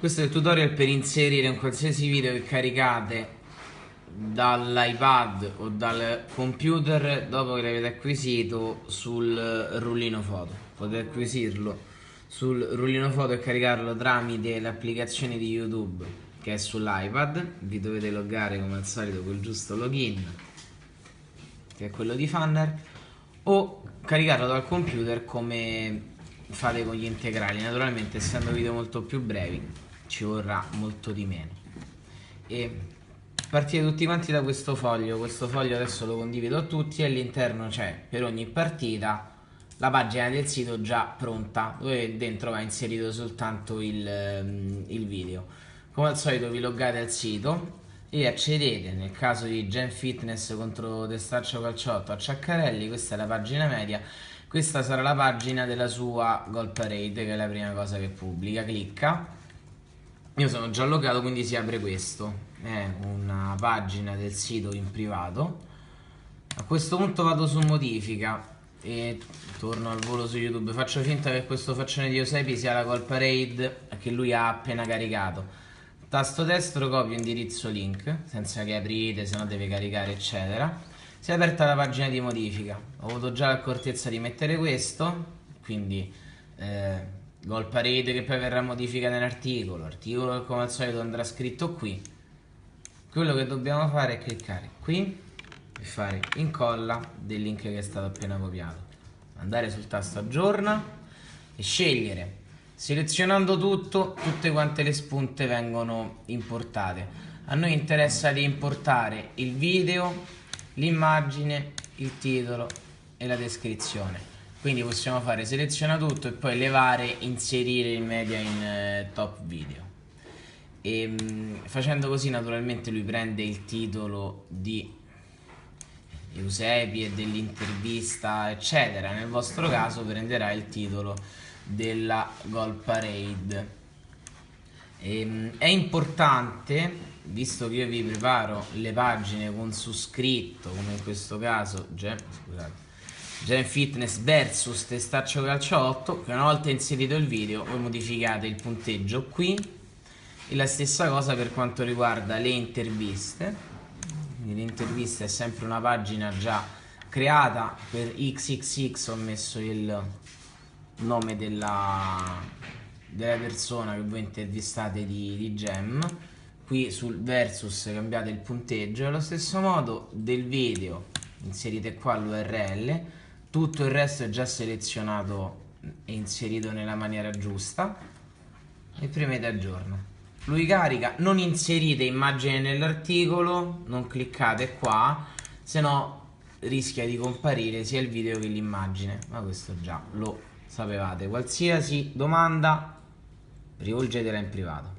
Questo è il tutorial per inserire un qualsiasi video che caricate dall'iPad o dal computer dopo che l'avete acquisito sul rullino foto. Potete acquisirlo sul rullino foto e caricarlo tramite l'applicazione di YouTube che è sull'iPad. Vi dovete loggare come al solito col giusto login, che è quello di Funner, o caricarlo dal computer come fate con gli integrali. Naturalmente, essendo video molto più brevi, ci vorrà molto di meno. E partite tutti quanti da questo foglio adesso lo condivido a tutti, e all'interno c'è per ogni partita la pagina del sito già pronta, dove dentro va inserito soltanto il video. Come al solito vi loggate al sito e accedete, nel caso di Gen Fitness contro Testaccio Calciotto, a Ciaccarelli. Questa è la pagina media, questa sarà la pagina della sua Goal Parade, che è la prima cosa che pubblica. Clicca, io sono già loggato, quindi si apre questo, è una pagina del sito in privato. A questo punto vado su modifica e torno al volo su YouTube. Faccio finta che questo faccione di Eusebi sia la Goal Parade che lui ha appena caricato. Tasto destro, copio indirizzo link senza che aprite, se no deve caricare eccetera. Si è aperta la pagina di modifica. Ho avuto già l'accortezza di mettere questo, quindi Goal Parade, che poi verrà modificata in articolo che come al solito andrà scritto qui. Quello che dobbiamo fare è cliccare qui e fare incolla del link che è stato appena copiato, andare sul tasto aggiorna e scegliere. Selezionando tutto, tutte quante le spunte vengono importate. A noi interessa di importare il video, l'immagine, il titolo e la descrizione. Quindi possiamo fare seleziona tutto e poi levare, inserire il media in top video. E facendo così naturalmente lui prende il titolo di Eusebi e dell'intervista eccetera. Nel vostro caso prenderà il titolo della Goal Parade. È importante, visto che io vi preparo le pagine con su scritto, come in questo caso Gen Fitness versus Testaccio Calciotto, che una volta inserito il video voi modificate il punteggio qui, e la stessa cosa per quanto riguarda le interviste. Quindi le interviste è sempre una pagina già creata. Per XXX ho messo il nome della persona che voi intervistate di Gem. Qui sul versus cambiate il punteggio, allo stesso modo del video inserite qua l'URL. Tutto il resto è già selezionato e inserito nella maniera giusta e premete aggiorna. Lui carica, non inserite immagine nell'articolo, non cliccate qua, se no rischia di comparire sia il video che l'immagine, ma questo già lo sapevate. Qualsiasi domanda rivolgetela in privato.